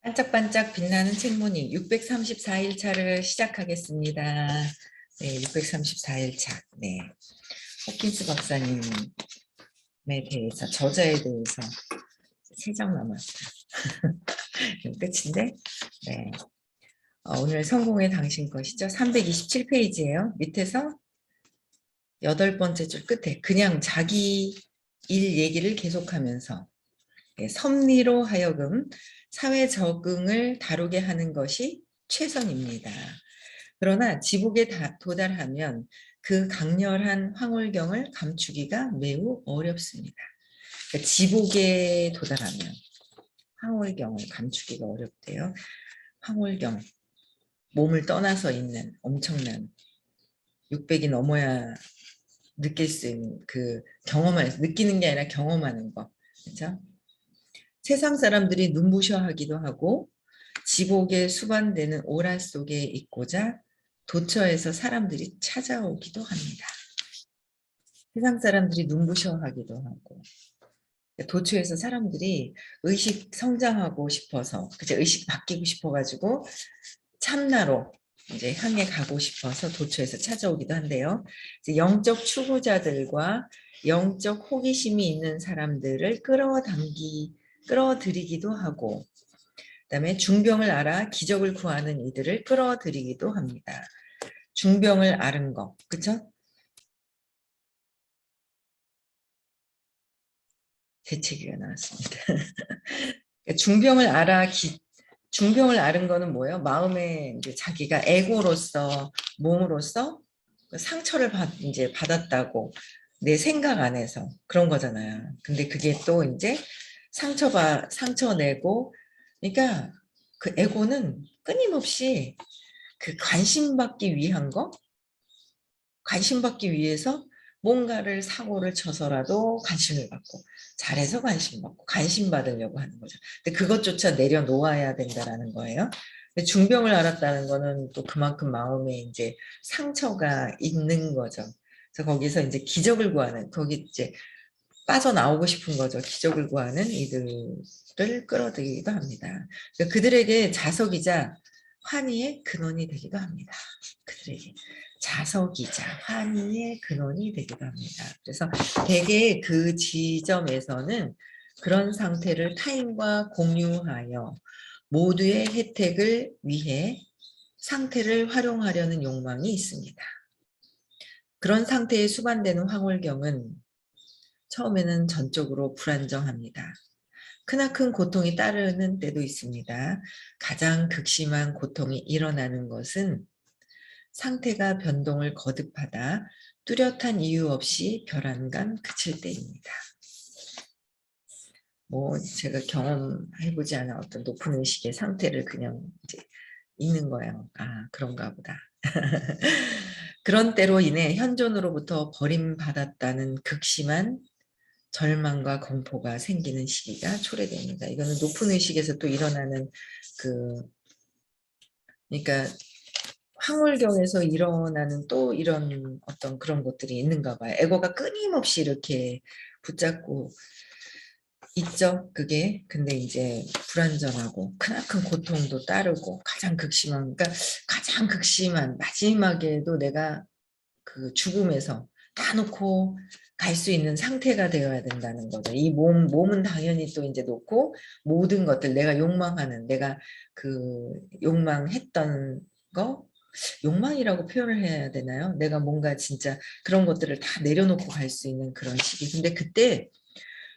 반짝반짝 빛나는 책무늬 634일 차를 시작하겠습니다. 네, 634일 차. 네. 호킨스 박사님에 대해서, 저자에 대해서 3장 남았어요. 끝인데, 네. 오늘 성공의 당신 것이죠. 327페이지예요. 밑에서 8번째 줄 끝에 그냥 자기 일 얘기를 계속하면서 섭리로 하여금 사회 적응을 다루게 하는 것이 최선입니다. 그러나 지복에 도달하면 그 강렬한 황홀경을 감추기가 매우 어렵습니다. 그러니까 지복에 도달하면 황홀경을 감추기가 어렵대요. 황홀경, 몸을 떠나서 있는 엄청난 600이 넘어야 느낄 수 있는 그 느끼는 게 아니라 경험하는 거. 그렇죠? 세상 사람들이 눈부셔하기도 하고 지복에 수반되는 오라 속에 있고자 도처에서 사람들이 찾아오기도 합니다. 세상 사람들이 눈부셔하기도 하고 도처에서 사람들이 의식 성장하고 싶어서, 그죠? 의식 바뀌고 싶어가지고 참나로 이제 향해 가고 싶어서 도처에서 찾아오기도 한데요. 이제 영적 추구자들과 영적 호기심이 있는 사람들을 끌어들이기도 하고, 그다음에 중병을 알아 기적을 구하는 이들을 끌어들이기도 합니다. 중병을 앓은 거, 그쵸? 재채기가 나왔습니다. 중병을 앓은 거는 뭐예요? 마음에 이제 자기가 에고로서, 몸으로서 상처를 이제 받았다고 내 생각 안에서 그런 거잖아요. 근데 그게 또 이제 상처 내고, 그러니까 그 에고는 끊임없이 그 관심받기 위한 거, 관심받기 위해서 뭔가를 사고를 쳐서라도 관심을 받고, 잘해서 관심받고 관심받으려고 하는 거죠. 근데 그것조차 내려놓아야 된다라는 거예요. 근데 중병을 알았다는 거는 또 그만큼 마음에 이제 상처가 있는 거죠. 그래서 거기서 이제 기적을 구하는, 거기 이제 빠져나오고 싶은 거죠. 기적을 구하는 이들을 끌어들이기도 합니다. 그러니까 그들에게 자석이자 환희의 근원이 되기도 합니다. 그들에게 자석이자 환희의 근원이 되기도 합니다. 그래서 대개 그 지점에서는 그런 상태를 타인과 공유하여 모두의 혜택을 위해 상태를 활용하려는 욕망이 있습니다. 그런 상태에 수반되는 황홀경은 처음에는 전적으로 불안정합니다. 크나큰 고통이 따르는 때도 있습니다. 가장 극심한 고통이 일어나는 것은 상태가 변동을 거듭하다 뚜렷한 이유 없이 별안간 그칠 때입니다. 뭐 제가 경험해보지 않은 어떤 높은 의식의 상태를 그냥 이제 있는 거예요. 아, 그런가 보다. 그런 때로 인해 현존으로부터 버림받았다는 극심한 절망과 공포가 생기는 시기가 초래됩니다. 이거는 높은 의식에서 또 일어나는 그러니까 황홀경에서 일어나는 또 이런 어떤 그런 것들이 있는가 봐요. 에고가 끊임없이 이렇게 붙잡고 있죠. 그게. 근데 이제 불안정하고 크나큰 고통도 따르고 가장 극심한 마지막에도 내가 그 죽음에서 다 놓고 갈 수 있는 상태가 되어야 된다는 거죠. 이 몸은 당연히 또 이제 놓고 모든 것들 내가 욕망하는, 내가 그 욕망했던 거, 욕망이라고 표현을 해야 되나요? 내가 뭔가 진짜 그런 것들을 다 내려놓고 갈 수 있는 그런 시기. 근데 그때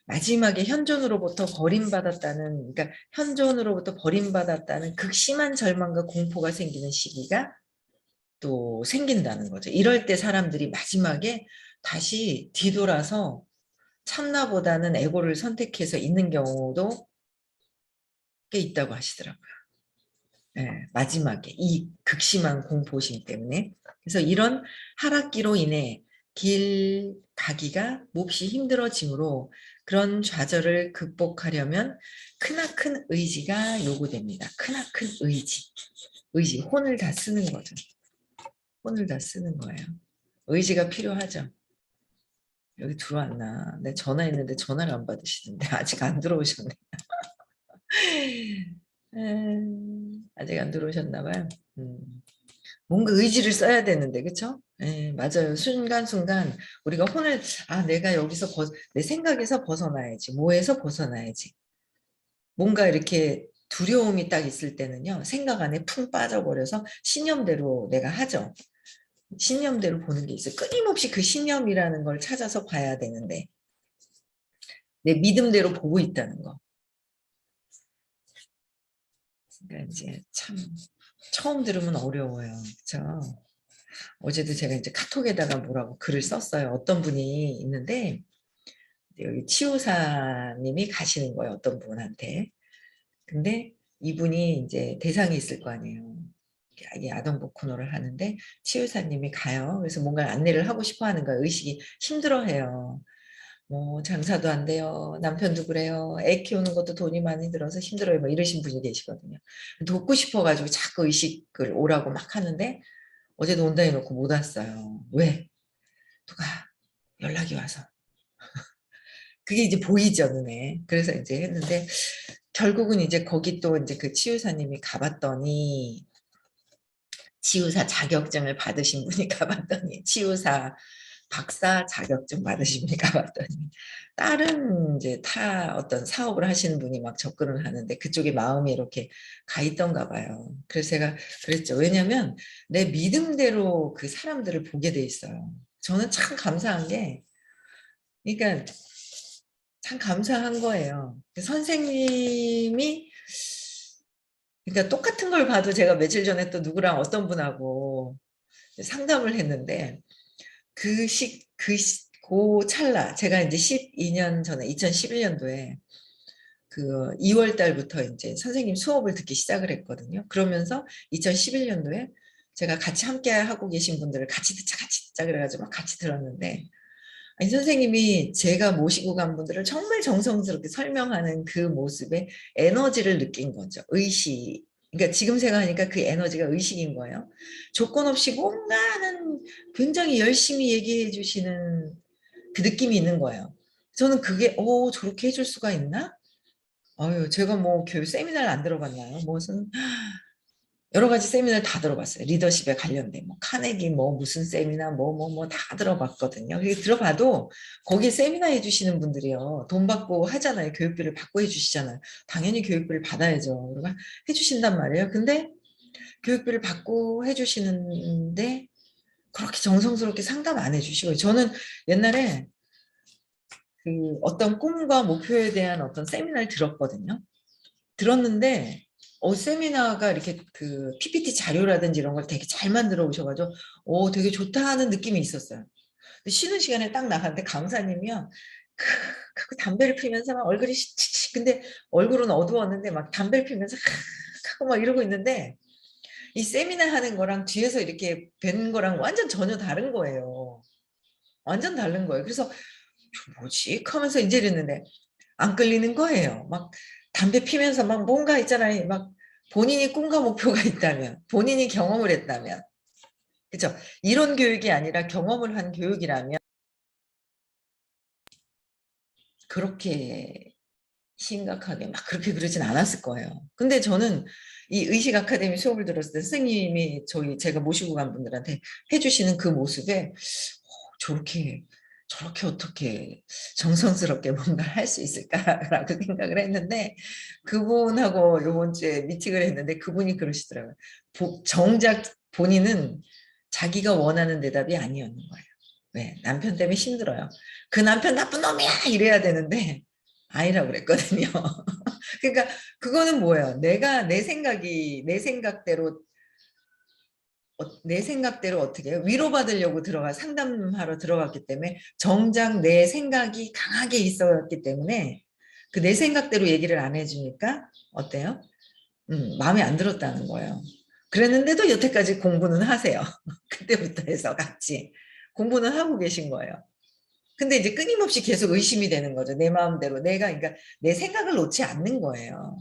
마지막에 그러니까 현존으로부터 버림받았다는 극심한 절망과 공포가 생기는 시기가 또 생긴다는 거죠. 이럴 때 사람들이 마지막에 다시 뒤돌아서 참나보다는 에고를 선택해서 있는 경우도 꽤 있다고 하시더라고요. 네, 마지막에 이 극심한 공포심 때문에. 그래서 이런 하락기로 인해 길 가기가 몹시 힘들어지므로 그런 좌절을 극복하려면 크나큰 의지가 요구됩니다. 크나큰 의지, 혼을 다 쓰는 거죠. 혼을 다 쓰는 거예요. 의지가 필요하죠. 여기 들어왔나? 내 전화했는데 전화를 안 받으시는데 아직 안 들어오셨네. 아직 안 들어오셨나 봐요. 뭔가 의지를 써야 되는데, 그쵸? 예, 맞아요. 순간순간 우리가 혼을, 내가 여기서 내 생각에서 벗어나야지. 뭐에서 벗어나야지. 뭔가 이렇게 두려움이 딱 있을 때는요, 생각 안에 푹 빠져버려서 신념대로 내가 하죠. 신념대로 보는 게 있어요. 끊임없이 그 신념이라는 걸 찾아서 봐야 되는데, 내 믿음대로 보고 있다는 거. 그러니까 이제 참, 처음 들으면 어려워요. 그쵸? 어제도 제가 이제 카톡에다가 뭐라고 글을 썼어요. 어떤 분이 있는데, 여기 치유사님이 가시는 거예요. 어떤 분한테. 근데 이분이 이제 대상이 있을 거 아니에요. 이 아동복 코너를 하는데 치유사님이 가요. 그래서 뭔가 안내를 하고 싶어 하는 거예요. 의식이 힘들어해요. 뭐 장사도 안 돼요. 남편도 그래요. 애 키우는 것도 돈이 많이 들어서 힘들어요. 뭐 이러신 분이 계시거든요. 돕고 싶어가지고 자꾸 의식을 오라고 막 하는데 어제도 온다 해놓고 못 왔어요. 왜? 누가 연락이 와서. 그게 이제 보이죠, 눈에. 그래서 이제 했는데 결국은 이제 거기 또 이제 그 치유사님이 가봤더니 치유사 자격증을 받으신 분이 가봤더니 치유사 박사 자격증 받으신 분이 가봤더니 다른 이제 어떤 사업을 하시는 분이 막 접근을 하는데 그쪽에 마음이 이렇게 가 있던가 봐요. 그래서 제가 그랬죠. 왜냐면 내 믿음대로 그 사람들을 보게 돼 있어요. 저는 참 감사한 게 그러니까 참 감사한 거예요. 선생님이 그러니까 똑같은 걸 봐도 제가 며칠 전에 또 누구랑 어떤 분하고 상담을 했는데 그 찰나 제가 이제 12년 전에 2011년도에 그 2월 달부터 이제 선생님 수업을 듣기 시작을 했거든요. 그러면서 2011년도에 제가 같이 함께 하고 계신 분들을 같이 듣자 그래가지고 막 같이 들었는데 아니, 선생님이 제가 모시고 간 분들을 정말 정성스럽게 설명하는 그 모습에 에너지를 느낀 거죠. 의식. 그러니까 지금 생각하니까 그 에너지가 의식인 거예요. 조건 없이 뭔가 하는 굉장히 열심히 얘기해 주시는 그 느낌이 있는 거예요. 저는 그게, 저렇게 해줄 수가 있나? 아유, 제가 뭐 교육 세미나를 안 들어봤나요? 무슨 여러 가지 세미나를 다 들어봤어요. 리더십에 관련된 뭐 카네기 뭐 무슨 세미나 뭐 다 들어봤거든요. 그게 들어봐도 거기 세미나 해주시는 분들이요. 돈 받고 하잖아요. 교육비를 받고 해주시잖아요. 당연히 교육비를 받아야죠. 그러니까 해주신단 말이에요. 근데 교육비를 받고 해주시는데 그렇게 정성스럽게 상담 안 해주시고 저는 옛날에 그 어떤 꿈과 목표에 대한 어떤 세미나를 들었거든요. 들었는데 세미나가 이렇게 그 PPT 자료라든지 이런 걸 되게 잘 만들어 오셔가지고 되게 좋다 하는 느낌이 있었어요. 근데 쉬는 시간에 딱 나갔는데 강사님이요. 그 담배를 피면서 막 얼굴이 근데 얼굴은 어두웠는데 막 담배를 피면서 하고 막 이러고 있는데 이 세미나 하는 거랑 뒤에서 이렇게 뵌 거랑 완전 전혀 다른 거예요. 완전 다른 거예요. 그래서 뭐지? 하면서 이제 이랬는데 안 끌리는 거예요. 막 담배 피면서 막 뭔가 있잖아요. 막 본인이 꿈과 목표가 있다면, 본인이 경험을 했다면, 그죠? 이론 교육이 아니라 경험을 한 교육이라면 그렇게 심각하게 막 그렇게 그러진 않았을 거예요. 근데 저는 이 의식 아카데미 수업을 들었을 때 선생님이 제가 모시고 간 분들한테 해주시는 그 모습에 저렇게 어떻게 정성스럽게 뭔가 할 수 있을까라고 생각을 했는데 그분하고 요번 주에 미팅을 했는데 그분이 그러시더라고요. 정작 본인은 자기가 원하는 대답이 아니었는 거예요. 왜? 남편 때문에 힘들어요. 그 남편 나쁜 놈이야! 이래야 되는데 아니라고 그랬거든요. 그러니까 그거는 뭐예요? 내가 내 생각대로 어떻게 해요? 위로받으려고 상담하러 들어갔기 때문에 정작 내 생각이 강하게 있었기 때문에 그 내 생각대로 얘기를 안 해주니까 어때요? 마음에 안 들었다는 거예요. 그랬는데도 여태까지 공부는 하세요. 그때부터 해서 같이 공부는 하고 계신 거예요. 근데 이제 끊임없이 계속 의심이 되는 거죠. 내 마음대로. 그러니까 내 생각을 놓지 않는 거예요.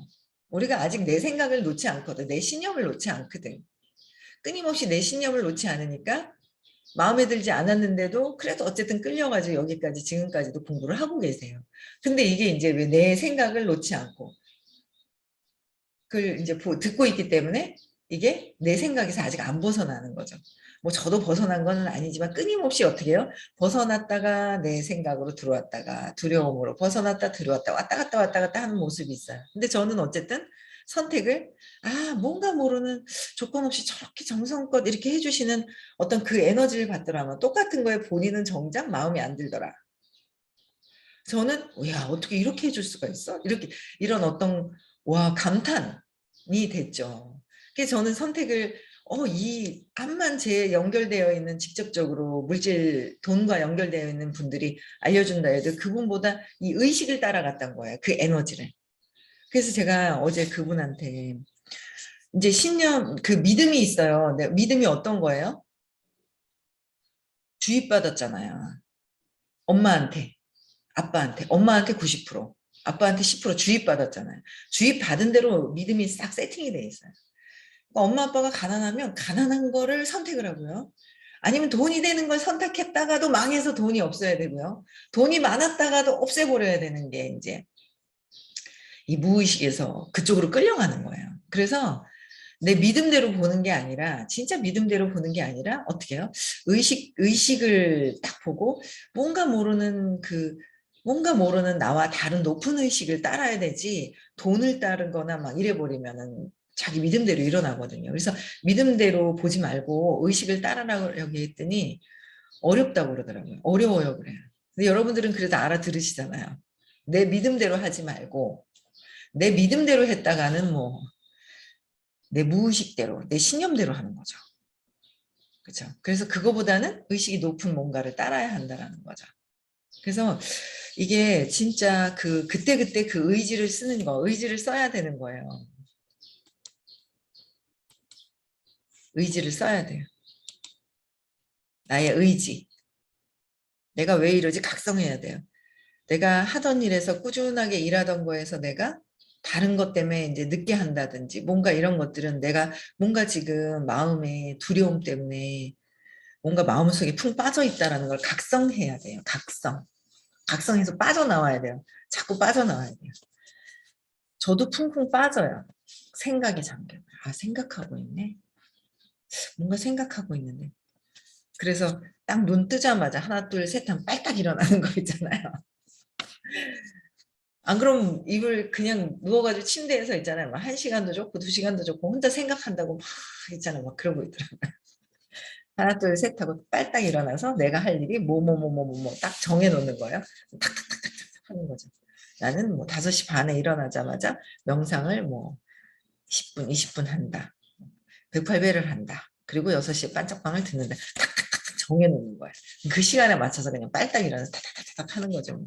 우리가 아직 내 생각을 놓지 않거든. 내 신념을 놓지 않거든. 끊임없이 내 신념을 놓지 않으니까 마음에 들지 않았는데도 그래도 어쨌든 끌려가지고 여기까지 지금까지도 공부를 하고 계세요. 근데 이게 이제 왜 내 생각을 놓지 않고 그걸 이제 듣고 있기 때문에 이게 내 생각에서 아직 안 벗어나는 거죠. 뭐 저도 벗어난 건 아니지만 끊임없이 어떻게 해요? 벗어났다가 내 생각으로 들어왔다가 두려움으로 벗어났다 들어왔다 왔다 갔다 왔다 갔다 하는 모습이 있어요. 근데 저는 어쨌든 선택을 뭔가 모르는 조건 없이 저렇게 정성껏 이렇게 해주시는 어떤 그 에너지를 받더라면 똑같은 거에 본인은 정작 마음이 안 들더라. 저는 야 어떻게 이렇게 해줄 수가 있어? 이렇게 이런 어떤 와 감탄이 됐죠. 그래서 저는 선택을 이 암만 제 연결되어 있는 직접적으로 물질 돈과 연결되어 있는 분들이 알려준다 해도 그분보다 이 의식을 따라갔던 거예요. 그 에너지를. 그래서 제가 어제 그분한테 이제 신념 그 믿음이 있어요. 네, 믿음이 어떤 거예요? 주입받았잖아요. 엄마한테. 아빠한테, 엄마한테 90%, 아빠한테 10% 주입받았잖아요. 주입받은 대로 믿음이 싹 세팅이 돼 있어요. 그러니까 엄마 아빠가 가난하면 가난한 거를 선택을 하고요. 아니면 돈이 되는 걸 선택했다가도 망해서 돈이 없어야 되고요. 돈이 많았다가도 없애버려야 되는 게 이제 이 무의식에서 그쪽으로 끌려가는 거예요. 그래서 내 믿음대로 보는 게 아니라 진짜 믿음대로 보는 게 아니라 어떻게 해요? 의식을 딱 보고 뭔가 모르는 나와 다른 높은 의식을 따라야 되지 돈을 따르거나 막 이래 버리면은 자기 믿음대로 일어나거든요. 그래서 믿음대로 보지 말고 의식을 따라가려고 했더니 어렵다고 그러더라고요. 어려워요 그래요. 근데 여러분들은 그래도 알아들으시잖아요. 내 믿음대로 하지 말고 내 믿음대로 했다가는 뭐 내 무의식대로, 내 신념대로 하는 거죠. 그렇죠? 그래서 그거보다는 의식이 높은 뭔가를 따라야 한다라는 거죠. 그래서 이게 진짜 그때그때 그 의지를 쓰는 거, 의지를 써야 되는 거예요. 의지를 써야 돼요. 나의 의지. 내가 왜 이러지? 각성해야 돼요. 내가 하던 일에서 꾸준하게 일하던 거에서 내가 다른 것 때문에 이제 늦게 한다든지 뭔가 이런 것들은 내가 뭔가 지금 마음의 두려움 때문에 뭔가 마음속에 푹 빠져 있다라는 걸 각성해야 돼요. 각성해서 빠져나와야 돼요. 자꾸 빠져나와야 돼요. 저도 쿵쿵 빠져요. 생각에 잠겨. 생각하고 있네. 뭔가 생각하고 있는데. 그래서 딱 눈 뜨자마자 하나 둘 셋 하면 빨딱 일어나는 거 있잖아요. 안 그럼 입을 그냥 누워가지고 침대에서 있잖아요. 막 1시간도 좋고 2시간도 좋고 혼자 생각한다고 막 있잖아요. 막 그러고 있더라고요. 하나 둘 셋 하고 빨딱 일어나서 내가 할 일이 뭐뭐뭐뭐뭐 딱 정해놓는 거예요. 탁탁탁탁탁 하는 거죠. 나는 뭐 5시 반에 일어나자마자 명상을 뭐 10분, 20분 한다. 108배를 한다. 그리고 6시에 반짝방을 듣는다. 탁탁탁탁 정해놓는 거예요. 그 시간에 맞춰서 그냥 빨딱 일어나서 탁탁탁탁 하는 거죠.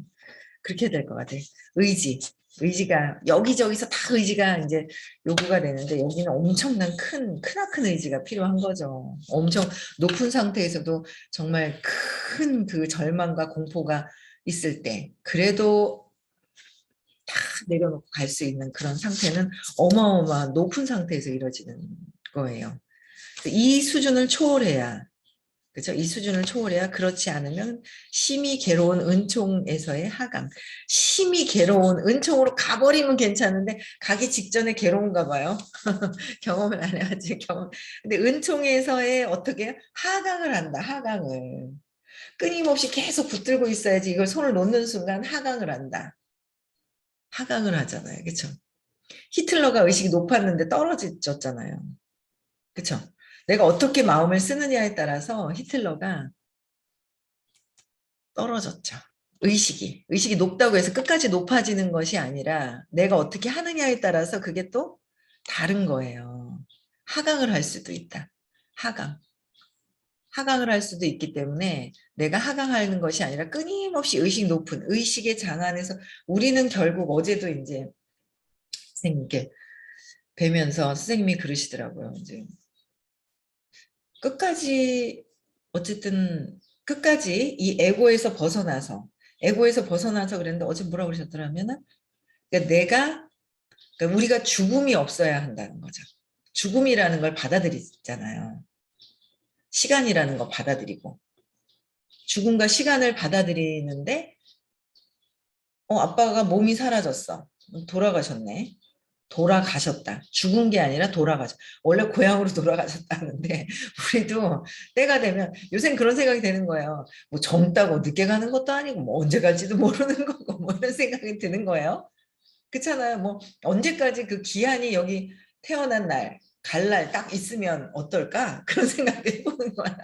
그렇게 될 것 같아요. 의지가 여기저기서 다 의지가 이제 요구가 되는데 여기는 엄청난 크나큰 의지가 필요한 거죠. 엄청 높은 상태에서도 정말 큰 그 절망과 공포가 있을 때 그래도 다 내려놓고 갈 수 있는 그런 상태는 어마어마한 높은 상태에서 이루어지는 거예요. 이 수준을 초월해야 그렇죠? 이 수준을 초월해야 그렇지 않으면 심히 괴로운 은총에서의 하강. 심히 괴로운 은총으로 가버리면 괜찮은데 가기 직전에 괴로운가 봐요. 경험을 안 해야지 경험. 근데 은총에서의 어떻게 하강을 한다. 하강을. 끊임없이 계속 붙들고 있어야지 이걸 손을 놓는 순간 하강을 한다. 하강을 하잖아요. 그렇죠? 히틀러가 의식이 높았는데 떨어졌잖아요. 그렇죠? 내가 어떻게 마음을 쓰느냐에 따라서 히틀러가 떨어졌죠. 의식이 높다고 해서 끝까지 높아지는 것이 아니라 내가 어떻게 하느냐에 따라서 그게 또 다른 거예요. 하강을 할 수도 있다. 하강. 하강을 할 수도 있기 때문에 내가 하강하는 것이 아니라 끊임없이 의식 높은 의식의 장안에서 우리는 결국 어제도 이제 선생님께 뵈면서 선생님이 그러시더라고요. 이제 끝까지 어쨌든 끝까지 이 에고에서 벗어나서 그랬는데 어제 뭐라고 그러셨더라면은 그러니까 우리가 죽음이 없어야 한다는 거죠. 죽음이라는 걸 받아들이잖아요. 시간이라는 거 받아들이고 죽음과 시간을 받아들이는데 아빠가 몸이 사라졌어. 돌아가셨네. 돌아가셨다. 죽은 게 아니라 돌아가셨다. 원래 고향으로 돌아가셨다는데 우리도 때가 되면 요새는 그런 생각이 되는 거예요. 뭐 젊다고 늦게 가는 것도 아니고 뭐 언제 갈지도 모르는 거고 뭐 이런 생각이 드는 거예요. 그렇잖아요. 뭐 언제까지 그 기한이 여기 태어난 날, 갈 날 딱 있으면 어떨까? 그런 생각도 해보는 거예요.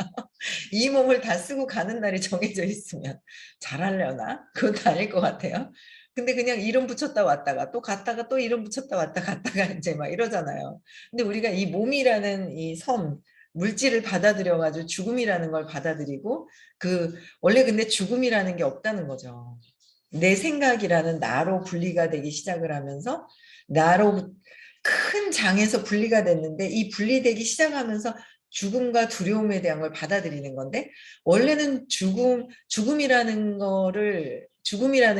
이 몸을 다 쓰고 가는 날이 정해져 있으면 잘하려나? 그것도 아닐 것 같아요. 근데 그냥 이름 붙였다 왔다가 또 갔다가 또 이름 붙였다 왔다 갔다가 이제 막 이러잖아요. 근데 우리가 이 몸이라는 이 물질을 받아들여 가지고 죽음이라는 걸 받아들이고 그 원래 근데 죽음이라는 게 없다는 거죠. 내 생각이라는 나로 분리가 되기 시작을 하면서 나로 큰 장에서 분리가 됐는데 이 분리되기 시작하면서 죽음과 두려움에 대한 걸 받아들이는 건데 원래는 죽음이라는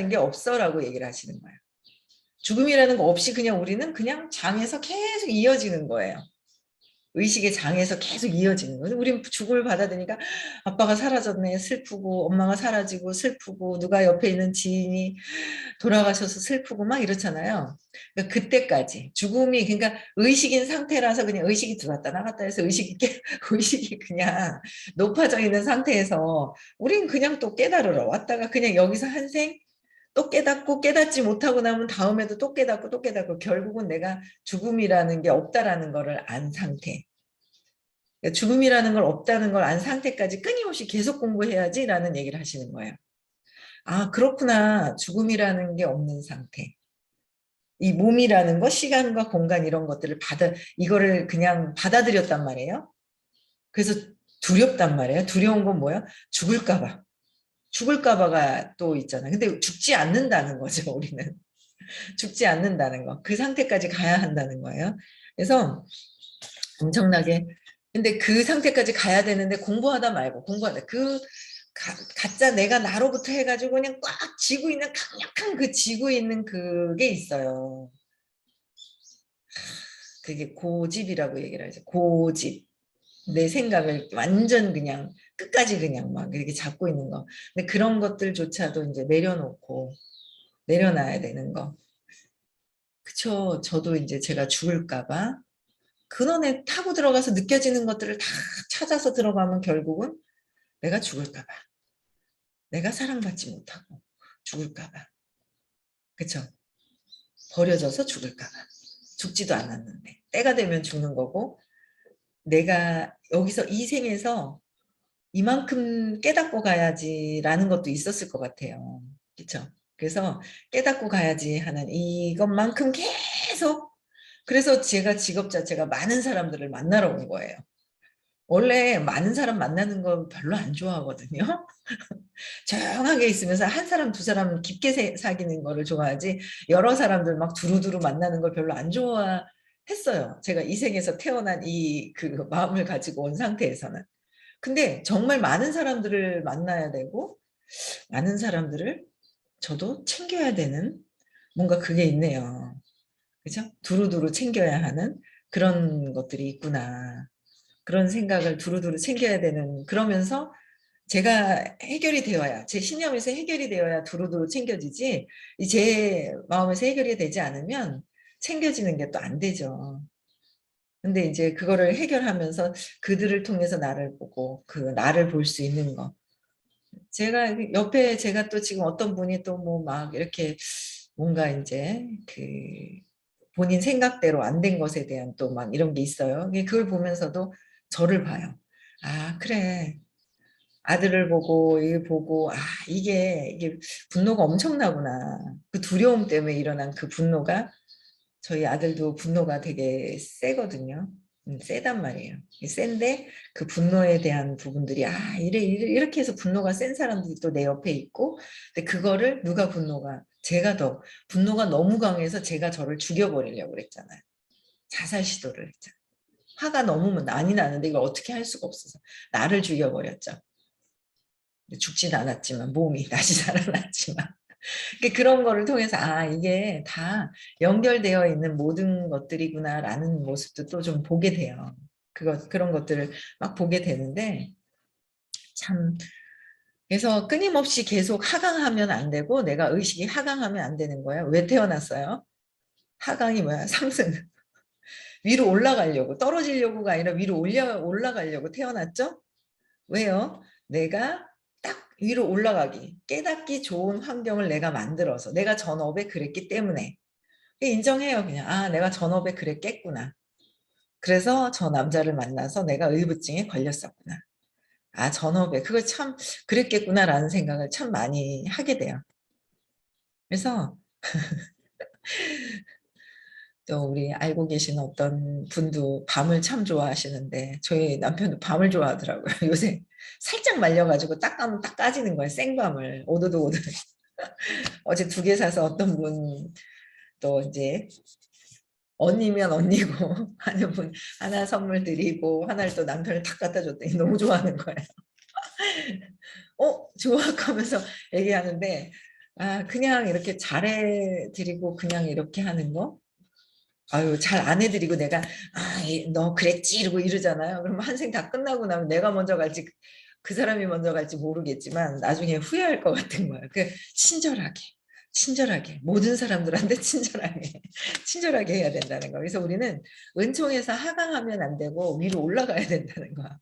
게 없어라고 얘기를 하시는 거예요. 죽음이라는 거 없이 그냥 우리는 그냥 장에서 계속 이어지는 거예요. 의식의 장에서 계속 이어지는 거예요. 우리는 죽음을 받아들이니까 아빠가 사라졌네 슬프고 엄마가 사라지고 슬프고 누가 옆에 있는 지인이 돌아가셔서 슬프고 막 이렇잖아요. 그러니까 그때까지 죽음이 그러니까 의식인 상태라서 그냥 의식이 들어왔다 나갔다 해서 의식이 그냥 높아져 있는 상태에서 우린 그냥 또 깨달으러 왔다가 그냥 여기서 한 생 또 깨닫고 깨닫지 못하고 나면 다음에도 또 깨닫고 또 깨닫고 결국은 내가 죽음이라는 게 없다라는 거를 안 상태. 그러니까 죽음이라는 걸 없다는 걸 안 상태까지 끊임없이 계속 공부해야지라는 얘기를 하시는 거예요. 아, 그렇구나. 죽음이라는 게 없는 상태. 이 몸이라는 거, 시간과 공간 이런 것들을 이거를 그냥 받아들였단 말이에요. 그래서 두렵단 말이에요. 두려운 건 뭐야? 죽을까봐. 죽을까봐가 또 있잖아요. 근데 죽지 않는다는 거죠, 우리는. 죽지 않는다는 거. 그 상태까지 가야 한다는 거예요. 그래서 엄청나게 근데 그 상태까지 가야 되는데 공부하다 말고 공부하다 가짜 내가 나로부터 해가지고 그냥 꽉 쥐고 있는 강력한 그 쥐고 있는 그게 있어요. 그게 고집이라고 얘기를 하죠. 고집. 내 생각을 완전 그냥 끝까지 그냥 막 이렇게 잡고 있는 거. 근데 그런 것들조차도 이제 내려놓고 내려놔야 되는 거. 그쵸. 저도 이제 제가 죽을까 봐 근원에 타고 들어가서 느껴지는 것들을 다 찾아서 들어가면 결국은 내가 죽을까 봐. 내가 사랑받지 못하고 죽을까 봐. 그쵸? 버려져서 죽을까 봐. 죽지도 않았는데. 때가 되면 죽는 거고 내가 여기서 이 생에서 이만큼 깨닫고 가야지라는 것도 있었을 것 같아요. 그쵸? 그래서 깨닫고 가야지 하는 이것만큼 계속 그래서 제가 직업 자체가 많은 사람들을 만나러 온 거예요. 원래 많은 사람 만나는 거 별로 안 좋아하거든요. 조용하게 있으면서 한 사람 두 사람 깊게 사귀는 거를 좋아하지 여러 사람들 막 두루두루 만나는 걸 별로 안 좋아했어요. 제가 이 생에서 태어난 그 마음을 가지고 온 상태에서는. 근데 정말 많은 사람들을 만나야 되고 많은 사람들을 저도 챙겨야 되는 뭔가 그게 있네요. 그죠? 두루두루 챙겨야 하는 그런 것들이 있구나. 그런 생각을 두루두루 챙겨야 되는 그러면서 제가 해결이 되어야 제 신념에서 해결이 되어야 두루두루 챙겨지지 제 마음에서 해결이 되지 않으면 챙겨지는 게 또 안 되죠. 근데 이제 그거를 해결하면서 그들을 통해서 나를 보고 그 나를 볼 수 있는 거. 제가 옆에 제가 또 지금 어떤 분이 또 뭐 막 이렇게 뭔가 이제 그 본인 생각대로 안 된 것에 대한 또 막 이런 게 있어요. 그걸 보면서도 저를 봐요. 아, 그래. 아들을 보고 일 보고 이게 분노가 엄청나구나. 그 두려움 때문에 일어난 그 분노가 저희 아들도 분노가 되게 세거든요. 세단 말이에요. 센데 그 분노에 대한 부분들이 이렇게 해서 분노가 센 사람들이 또 내 옆에 있고 근데 그거를 누가 제가 더 분노가 너무 강해서 제가 저를 죽여버리려고 그랬잖아요. 자살 시도를 했잖아요. 화가 너무 많이 나는데 이걸 어떻게 할 수가 없어서 나를 죽여버렸죠. 죽진 않았지만 몸이 다시 살아났지만 그런 거를 통해서 이게 다 연결되어 있는 모든 것들이구나라는 모습도 또 좀 보게 돼요. 그런 것들을 막 보게 되는데 참 그래서 끊임없이 계속 하강하면 안 되고 내가 의식이 하강하면 안 되는 거예요. 왜 태어났어요? 하강이 뭐야? 상승. 위로 올라가려고, 떨어지려고가 아니라 위로 올라가려고 태어났죠? 왜요? 내가 딱 위로 올라가기, 깨닫기 좋은 환경을 내가 만들어서 내가 전업에 그랬기 때문에 인정해요. 그냥 아 내가 전업에 그랬겠구나. 그래서 저 남자를 만나서 내가 의부증에 걸렸었구나. 아 전업에 그걸 참 그랬겠구나라는 생각을 참 많이 하게 돼요. 그래서 또 우리 알고 계신 어떤 분도 밤을 참 좋아하시는데 저희 남편도 밤을 좋아하더라고요. 요새 살짝 말려가지고 딱 가면 딱 까지는 거예요. 생밤을 오도독오도독. 어제 2개 사서 어떤 분 또 이제 언니면 언니고 하는 분 하나 선물 드리고 하나를 또 남편을 탁 갖다 줬더니 너무 좋아하는 거예요. 좋아 하면서 얘기하는데 아 그냥 이렇게 잘해 드리고 그냥 이렇게 하는 거 아유 잘 안 해드리고 내가 너 그랬지 이러고 이러잖아요. 그러면 한 생 다 끝나고 나면 내가 먼저 갈지 그 사람이 먼저 갈지 모르겠지만 나중에 후회할 것 같은 거예요. 그 친절하게 모든 사람들한테 친절하게 친절하게 해야 된다는 거. 그래서 우리는 은총에서 하강하면 안 되고 위로 올라가야 된다는 거야.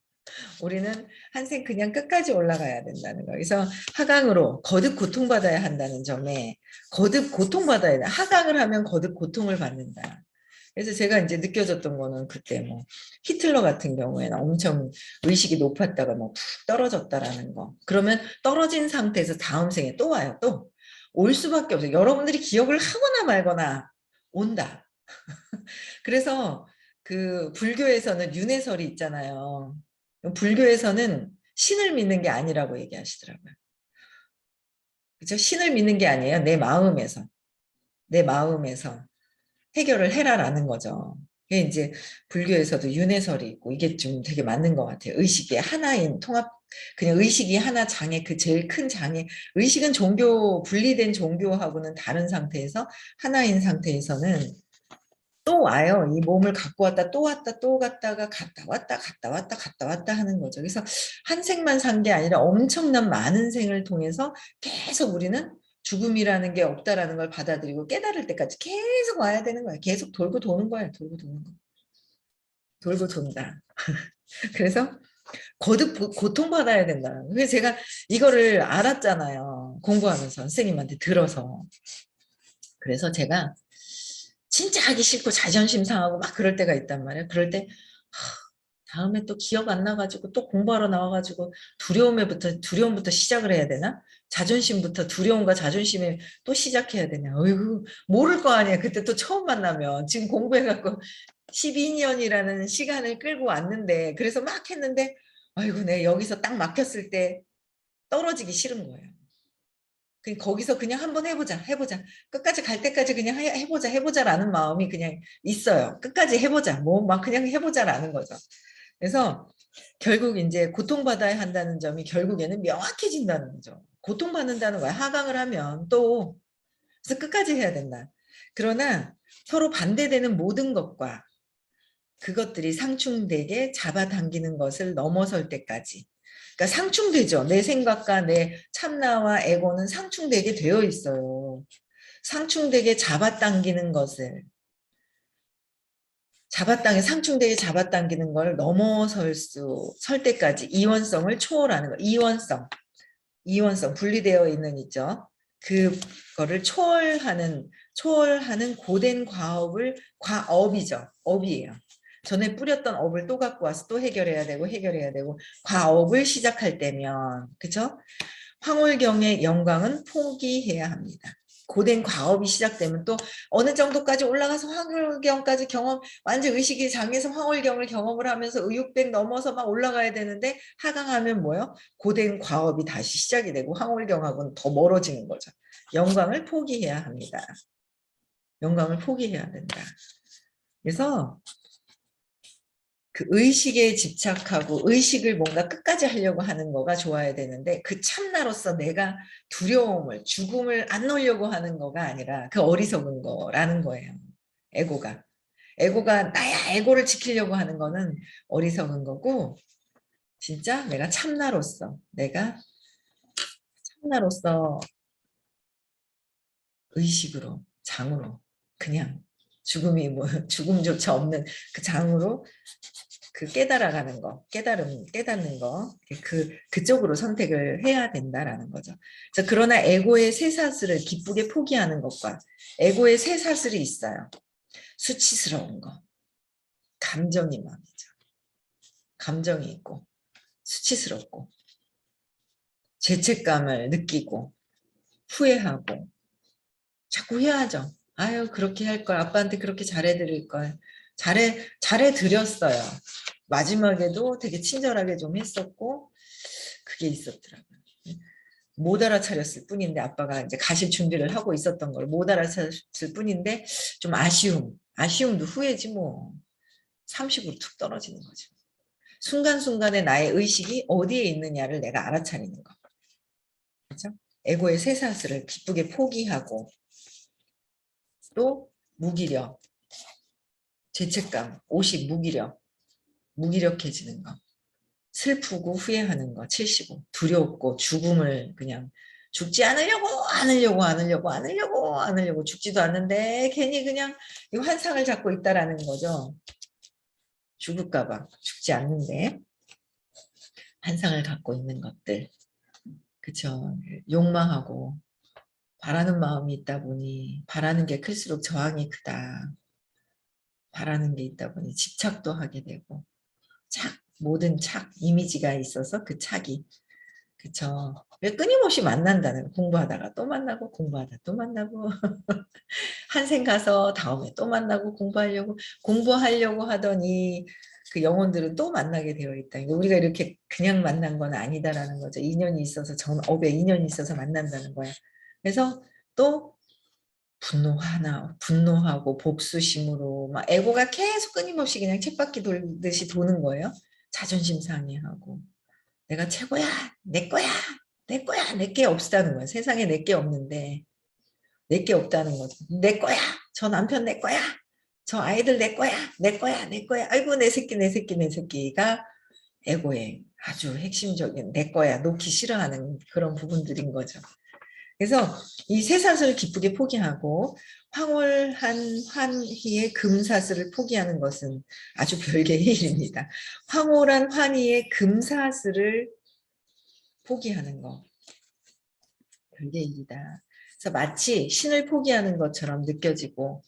우리는 한 생 그냥 끝까지 올라가야 된다는 거. 그래서 하강으로 거듭 고통받아야 한다는 점에 거듭 고통받아야 돼. 하강을 하면 거듭 고통을 받는다. 그래서 제가 이제 느껴졌던 거는 그때 뭐 히틀러 같은 경우에는 엄청 의식이 높았다가 뭐 푹 떨어졌다라는 거. 그러면 떨어진 상태에서 다음 생에 또 와요. 또 올 수밖에 없어요. 여러분들이 기억을 하거나 말거나 온다. 그래서 그 불교에서는 윤회설이 있잖아요. 불교에서는 신을 믿는 게 아니라고 얘기하시더라고요. 그렇죠? 신을 믿는 게 아니에요. 내 마음에서 해결을 해라라는 거죠. 이게 이제 불교에서도 윤회설이 있고 이게 좀 되게 맞는 것 같아요. 의식이 하나인 통합 그냥 의식이 하나 장애 그 제일 큰 장애 의식은 종교 분리된 종교하고는 다른 상태에서 하나인 상태에서는 또 와요. 이 몸을 갖고 왔다 또 왔다 또 갔다가 갔다 왔다 갔다 왔다 갔다 왔다 하는 거죠. 그래서 한 생만 산 게 아니라 엄청난 많은 생을 통해서 계속 우리는 죽음이라는 게 없다라는 걸 받아들이고 깨달을 때까지 계속 와야 되는 거예요. 계속 돌고 도는 거예요. 돌고 도는 거. 돌고 돈다. 그래서 거듭 고통받아야 된다. 그래서 제가 이거를 알았잖아요. 공부하면서 선생님한테 들어서. 그래서 제가 진짜 하기 싫고 자존심 상하고 막 그럴 때가 있단 말이에요. 그럴 때 다음에 또 기억 안 나가지고 또 공부하러 나와가지고 두려움부터 시작을 해야 되나? 자존심부터 두려움과 자존심에 또 시작해야 되냐? 어이구 모를 거 아니에요. 그때 또 처음 만나면 지금 공부해갖고 12년이라는 시간을 끌고 왔는데 그래서 막 했는데 아이고 내 여기서 딱 막혔을 때 떨어지기 싫은 거예요. 거기서 그냥 한번 해보자. 끝까지 갈 때까지 그냥 해보자라는 마음이 그냥 있어요. 끝까지 해보자. 뭐 막 그냥 해보자라는 거죠. 그래서 결국 이제 고통받아야 한다는 점이 결국에는 명확해진다는 거죠. 고통받는다는 거야. 하강을 하면 또 그래서 끝까지 해야 된다. 그러나 서로 반대되는 모든 것과 그것들이 상충되게 잡아당기는 것을 넘어설 때까지 그러니까 상충되죠. 내 생각과 내 참나와 에고는 상충되게 되어 있어요. 상충되게 잡아당기는 것을 상충되게 잡아당기는 걸 넘어설 설 때까지 이원성을 초월하는 거. 이원성 분리되어 있는 있죠. 그거를 초월하는 고된 과업이죠. 업이에요. 전에 뿌렸던 업을 또 갖고 와서 또 해결해야 되고 과업을 시작할 때면 그쵸? 황홀경의 영광은 포기해야 합니다. 고된 과업이 시작되면 또 어느 정도까지 올라가서 황홀경까지 완전 의식이 장에서 황홀경을 경험을 하면서 의육백 넘어서 막 올라가야 되는데 하강하면 뭐요? 고된 과업이 다시 시작이 되고 황홀경하고는 더 멀어지는 거죠. 영광을 포기해야 합니다. 영광을 포기해야 된다. 그래서 그 의식에 집착하고 의식을 뭔가 끝까지 하려고 하는 거가 좋아야 되는데 그 참나로서 내가 죽음을 안 넣으려고 하는 거가 아니라 그 어리석은 거라는 거예요. 에고가. 에고가 나야 에고를 지키려고 하는 거는 어리석은 거고 진짜 내가 참나로서 의식으로 장으로 그냥 죽음이 뭐 죽음조차 없는 그 장으로 그 깨달아가는 거, 깨닫는 거, 그쪽으로 선택을 해야 된다라는 거죠. 그래서 그러나 에고의 쇠사슬을 기쁘게 포기하는 것과 에고의 쇠사슬이 있어요. 수치스러운 거, 감정이 말이죠. 감정이 있고 수치스럽고 죄책감을 느끼고 후회하고 자꾸 후회하죠. 아유 그렇게 할 걸, 아빠한테 그렇게 잘해드릴 걸. 잘해드렸어요. 마지막에도 되게 친절하게 좀 했었고 그게 있었더라고요. 못 알아차렸을 뿐인데 아빠가 이제 가실 준비를 하고 있었던 걸 못 알아차렸을 뿐인데 좀 아쉬움도 후회지 뭐. 30으로 툭 떨어지는 거죠. 순간순간에 나의 의식이 어디에 있느냐를 내가 알아차리는 거. 그렇죠? 에고의 쇠사슬을 기쁘게 포기하고 또 무기력, 죄책감, 오십, 무기력해지는 거. 슬프고 후회하는 거, 75. 두렵고 죽음을 그냥 죽지 않으려고 죽지도 않는데 괜히 그냥 이 환상을 잡고 있다라는 거죠. 죽을까 봐 죽지 않는데 환상을 갖고 있는 것들. 그쵸. 욕망하고 바라는 마음이 있다 보니 바라는 게 클수록 저항이 크다. 바라는 게 있다 보니 집착도 하게 되고 모든 이미지가 있어서 그 착이 그쵸. 왜 끊임없이 만난다는 거. 공부하다가 또 만나고 공부하다 또 만나고 한생 가서 다음에 또 만나고 공부하려고 하더니 그 영혼들은 또 만나게 되어 있다. 우리가 이렇게 그냥 만난 건 아니다라는 거죠. 인연이 있어서 업에 인연이 있어서 만난다는 거야. 그래서 또 분노하고 복수심으로 막 에고가 계속 끊임없이 그냥 쳇바퀴 돌듯이 도는 거예요. 자존심 상해하고 내가 최고야, 내 거야, 내 게 없다는 거야. 세상에 내 게 없는데 내 게 없다는 거죠. 내 거야, 저 남편 내 거야, 저 아이들 내 거야. 아이고 내 새끼가 에고의 아주 핵심적인 내 거야 놓기 싫어하는 그런 부분들인 거죠. 그래서 이 쇠사슬을 기쁘게 포기하고 황홀한 환희의 금사슬을 포기하는 것은 아주 별개의 일입니다. 황홀한 환희의 금사슬을 포기하는 거 별개의 일이다. 그래서 마치 신을 포기하는 것처럼 느껴지고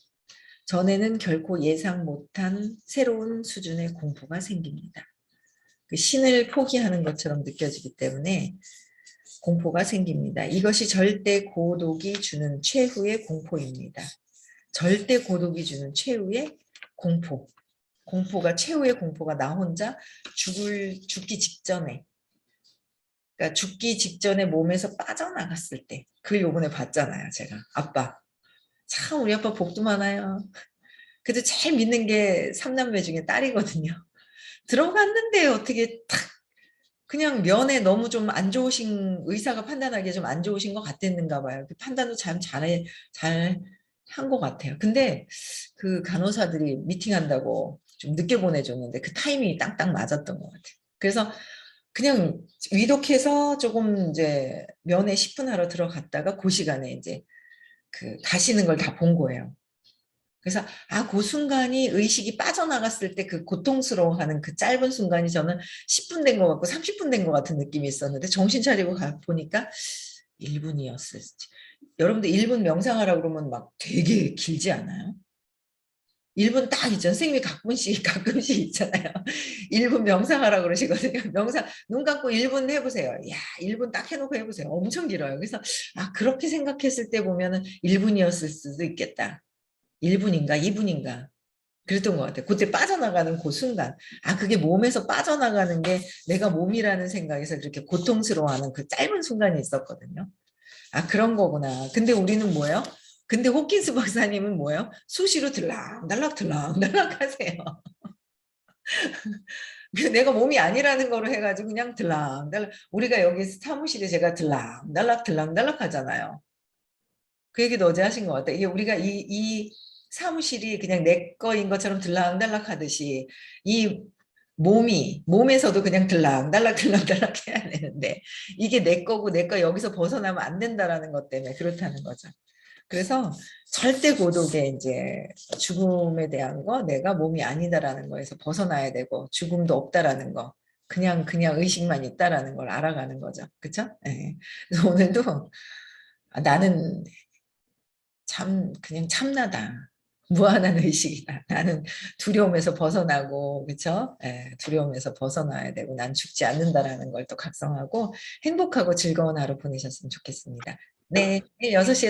전에는 결코 예상 못한 새로운 수준의 공포가 생깁니다. 그 신을 포기하는 것처럼 느껴지기 때문에 공포가 생깁니다. 이것이 절대 고독이 주는 최후의 공포입니다. 절대 고독이 주는 최후의 공포. 공포가 최후의 공포가 나 혼자 죽기 직전에 그러니까 죽기 직전에 몸에서 빠져나갔을 때 그걸 요번에 봤잖아요. 제가 아빠 참 우리 아빠 복도 많아요. 그래도 제일 믿는 게 삼남매 중에 딸이거든요. 들어갔는데 어떻게 탁 그냥 면에 너무 좀 안 좋으신 의사가 판단하기에 좀 안 좋으신 것 같았는가 봐요. 그 판단도 잘 한 것 같아요. 근데 그 간호사들이 미팅한다고 좀 늦게 보내줬는데 그 타이밍이 딱딱 맞았던 것 같아요. 그래서 그냥 위독해서 조금 이제 면회 10분 하러 들어갔다가 그 시간에 이제 그 가시는 걸 다 본 거예요. 그래서 그 순간이 의식이 빠져나갔을 때 그 고통스러워하는 그 짧은 순간이 저는 10분 된 것 같고 30분 된 것 같은 느낌이 있었는데 정신 차리고 보니까 1분이었을지. 여러분들 1분 명상하라고 그러면 막 되게 길지 않아요? 1분 딱 있잖아요. 선생님이 가끔씩 있잖아요. 1분 명상하라고 그러시거든요. 명상, 눈 감고 1분 해보세요. 야, 1분 딱 해놓고 해보세요. 엄청 길어요. 그래서, 그렇게 생각했을 때 보면은 1분이었을 수도 있겠다. 1분인가 2분인가. 그랬던 것 같아요. 그때 빠져나가는 그 순간. 그게 몸에서 빠져나가는 게 내가 몸이라는 생각에서 그렇게 고통스러워하는 그 짧은 순간이 있었거든요. 그런 거구나. 근데 우리는 뭐예요? 근데 호킨스 박사님은 뭐예요? 수시로 들락달락 하세요. 내가 몸이 아니라는 거로 해가지고 그냥 들락달락. 우리가 여기 사무실에 제가 들락달락 하잖아요. 그 얘기도 어제 하신 것 같아요. 이게 우리가 이 사무실이 그냥 내 거인 것처럼 들락달락 하듯이 이 몸에서도 그냥 들락달락 해야 되는데 이게 내 거고 내 거 여기서 벗어나면 안 된다라는 것 때문에 그렇다는 거죠. 그래서 절대 고독에 이제 죽음에 대한 거, 내가 몸이 아니다라는 거에서 벗어나야 되고 죽음도 없다라는 거, 그냥 의식만 있다라는 걸 알아가는 거죠. 그렇죠? 예. 그래서 오늘도 나는 참 그냥 참나다. 무한한 의식이다. 나는 두려움에서 벗어나고, 그렇죠? 예, 두려움에서 벗어나야 되고, 난 죽지 않는다라는 걸 또 각성하고 행복하고 즐거운 하루 보내셨으면 좋겠습니다. 네, 6시에